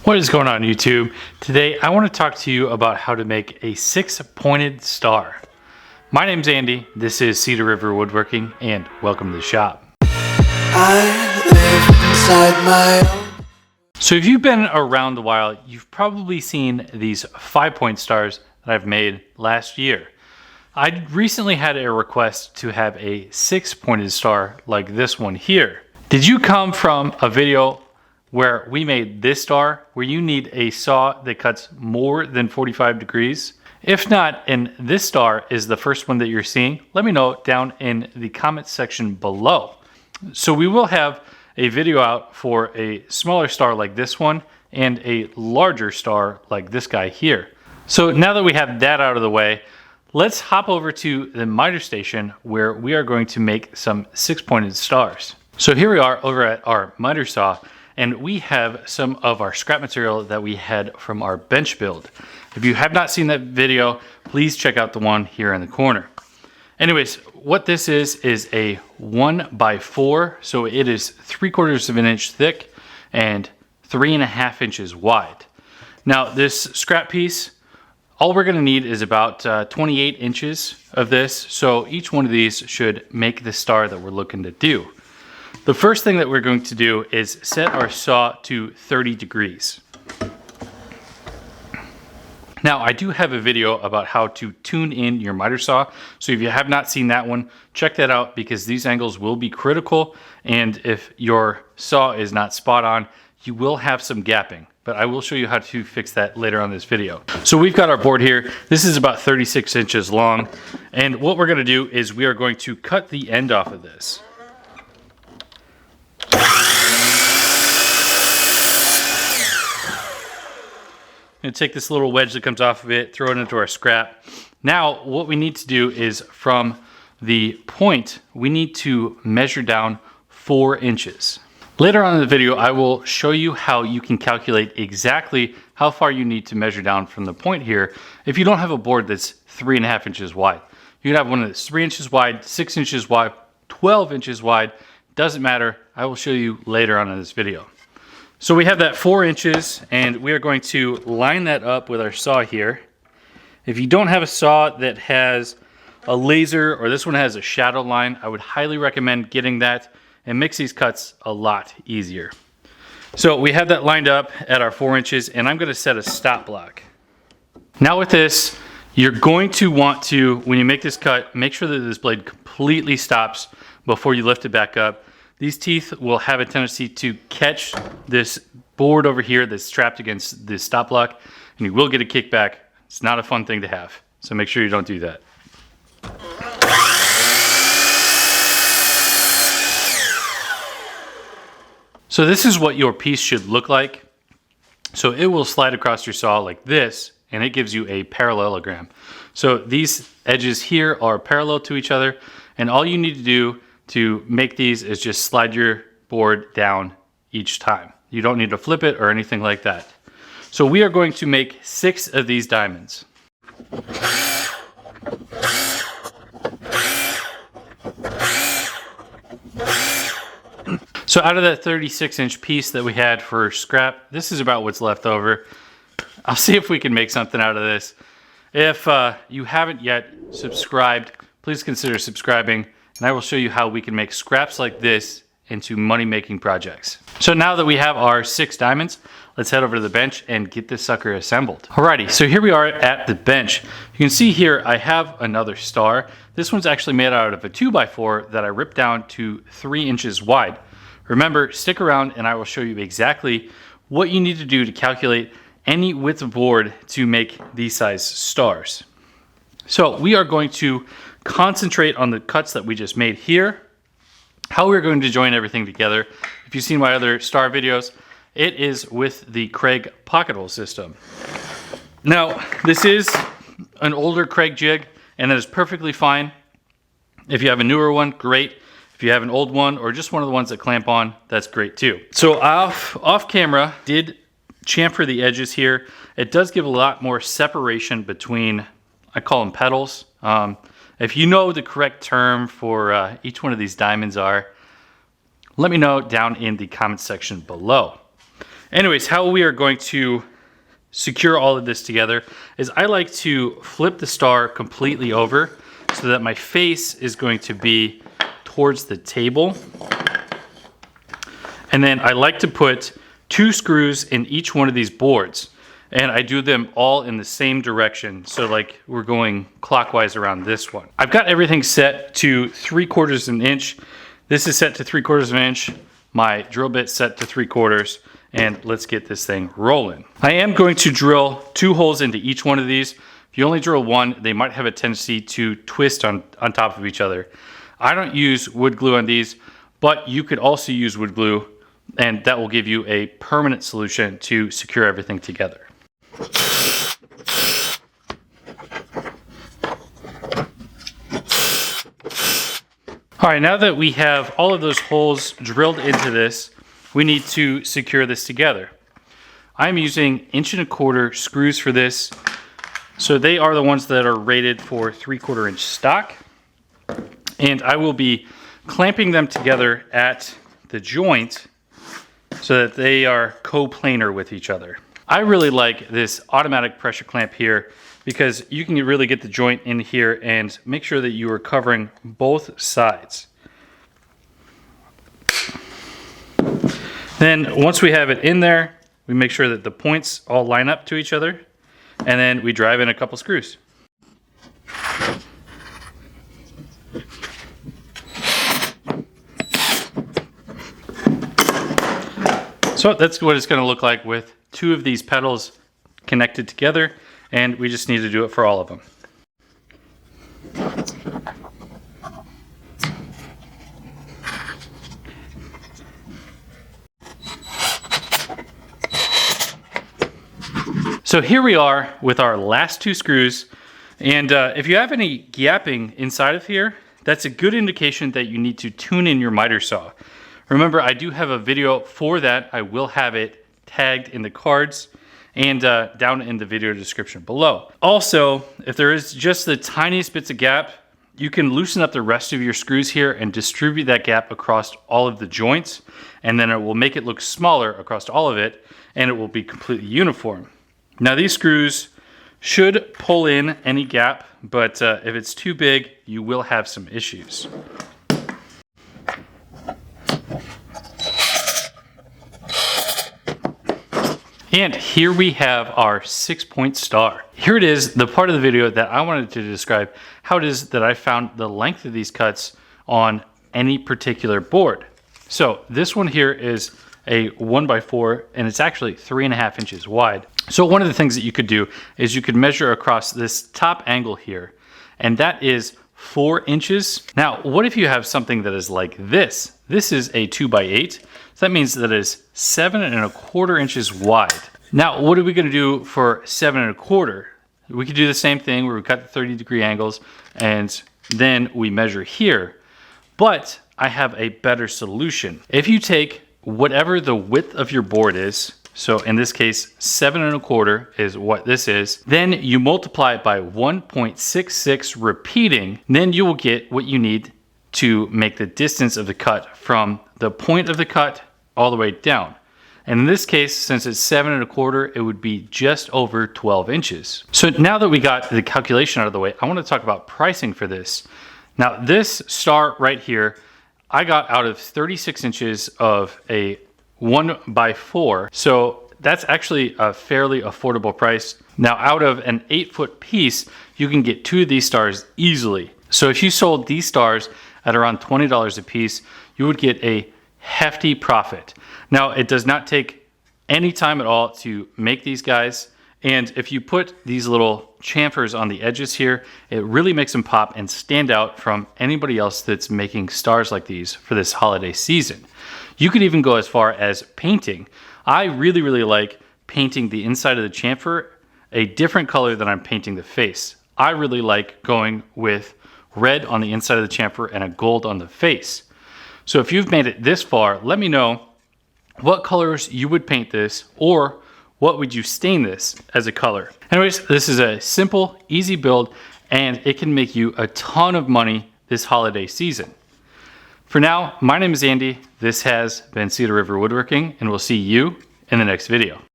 What is going on YouTube? Today I want to talk to you about how to make a 6-pointed star. My name's Andy, this is Cedar River Woodworking, and welcome to the shop. I live inside my own. So if you've been around a while, you've probably seen these 5-point stars that I've made last year. I recently had a request to have a 6-pointed star like this one here. Did you come from a video where we made this star, where you need a saw that cuts more than 45 degrees? If not, and this star is the first one that you're seeing, let me know down in the comment section below. So we will have a video out for a smaller star like this one and a larger star like this guy here. So now that we have that out of the way, let's hop over to the miter station where we are going to make some 6-pointed stars. So here we are over at our miter saw, and we have some of our scrap material that we had from our bench build. If you have not seen that video, please check out the one here in the corner. Anyways, what this is a 1x4, so it is 3/4 of an inch thick and 3.5 inches wide. Now this scrap piece, all we're gonna need is about 28 inches of this, so each one of these should make the star that we're looking to do. The first thing that we're going to do is set our saw to 30 degrees. Now, I do have a video about how to tune in your miter saw, so if you have not seen that one, check that out because these angles will be critical, and if your saw is not spot on, you will have some gapping, but I will show you how to fix that later on this video. So we've got our board here. This is about 36 inches long, and what we're gonna do is we are going to cut the end off of this. And take this little wedge that comes off of it, throw it into our scrap. Now, what we need to do is from the point, we need to measure down 4 inches. Later on in the video, I will show you how you can calculate exactly how far you need to measure down from the point here if you don't have a board that's 3.5 inches wide. You can have one that's 3 inches wide, 6 inches wide, 12 inches wide, doesn't matter. I will show you later on in this video. So we have that 4 inches, and we are going to line that up with our saw here. If you don't have a saw that has a laser, or this one has a shadow line, I would highly recommend getting that. It makes these cuts a lot easier. So we have that lined up at our 4 inches, and I'm going to set a stop block. Now with this, you're going to want to, when you make this cut, make sure that this blade completely stops before you lift it back up. These teeth will have a tendency to catch this board over here that's strapped against this stop block, and you will get a kickback. It's not a fun thing to have, so make sure you don't do that. So this is what your piece should look like. So it will slide across your saw like this, and it gives you a parallelogram. So these edges here are parallel to each other, and all you need to do to make these is just slide your board down each time. You don't need to flip it or anything like that. So we are going to make 6 of these diamonds. So out of that 36-inch piece that we had for scrap, this is about what's left over. I'll see if we can make something out of this. If you haven't yet subscribed, please consider subscribing, and I will show you how we can make scraps like this into money-making projects. So now that we have our 6 diamonds, let's head over to the bench and get this sucker assembled. Alrighty, so here we are at the bench. You can see here I have another star. This one's actually made out of a 2x4 that I ripped down to 3 inches wide. Remember, stick around and I will show you exactly what you need to do to calculate any width of board to make these size stars. So we are going to concentrate on the cuts that we just made here, how we're going to join everything together. If you've seen my other star videos, it is with the Craig pocket hole system. Now, this is an older Craig jig, and that is perfectly fine. If you have a newer one, great. If you have an old one or just one of the ones that clamp on, that's great too. So off camera, did chamfer the edges here. It does give a lot more separation between, I call them petals. If you know the correct term for each one of these diamonds are, let me know down in the comment section below. Anyways, how we are going to secure all of this together is I like to flip the star completely over so that my face is going to be towards the table. And then I like to put 2 screws in each one of these boards. And I do them all in the same direction. So like we're going clockwise around this one. I've got everything set to 3/4 inch. This is set to 3/4 inch. My drill bit set to 3/4, and let's get this thing rolling. I am going to drill 2 holes into each one of these. If you only drill one, they might have a tendency to twist on top of each other. I don't use wood glue on these, but you could also use wood glue, and that will give you a permanent solution to secure everything together. All right, now that we have all of those holes drilled into this, we need to secure this together. I'm using 1¼ inch screws for this. So they are the ones that are rated for 3/4 inch stock. And I will be clamping them together at the joint so that they are coplanar with each other. I really like this automatic pressure clamp here because you can really get the joint in here and make sure that you are covering both sides. Then once we have it in there, we make sure that the points all line up to each other, and then we drive in a couple screws. So that's what it's going to look like with 2 of these pedals connected together, and we just need to do it for all of them. So here we are with our last 2 screws, and if you have any gapping inside of here, that's a good indication that you need to tune in your miter saw. Remember, I do have a video for that. I will have it tagged in the cards and down in the video description below. Also, if there is just the tiniest bits of gap, you can loosen up the rest of your screws here and distribute that gap across all of the joints, and then it will make it look smaller across all of it, and it will be completely uniform. Now these screws should pull in any gap, but if it's too big, you will have some issues. And here we have our 6-point star. Here it is, the part of the video that I wanted to describe how it is that I found the length of these cuts on any particular board. So this one here is a 1x4, and it's actually 3.5 inches wide. So one of the things that you could do is you could measure across this top angle here, and that is 4 inches. Now, what if you have something that is like this? This is a 2x8. So that means that it is 7.25 inches wide. Now, what are we gonna do for 7.25? We could do the same thing where we cut the 30-degree angles and then we measure here. But I have a better solution. If you take whatever the width of your board is, so in this case, 7.25 is what this is, then you multiply it by 1.66 repeating, then you will get what you need to make the distance of the cut from the point of the cut all the way down. And in this case, since it's 7.25, it would be just over 12 inches. So now that we got the calculation out of the way, I want to talk about pricing for this. Now this star right here, I got out of 36 inches of a 1x4. So that's actually a fairly affordable price. Now out of an 8-foot piece, you can get 2 of these stars easily. So if you sold these stars at around $20 a piece, you would get a hefty profit. Now, it does not take any time at all to make these guys. And if you put these little chamfers on the edges here, it really makes them pop and stand out from anybody else that's making stars like these for this holiday season. You could even go as far as painting. I really, really like painting the inside of the chamfer a different color than I'm painting the face. I really like going with red on the inside of the chamfer and a gold on the face. So if you've made it this far, let me know what colors you would paint this, or what would you stain this as a color. Anyways, this is a simple, easy build, and it can make you a ton of money this holiday season. For now, my name is Andy. This has been Cedar River Woodworking, and we'll see you in the next video.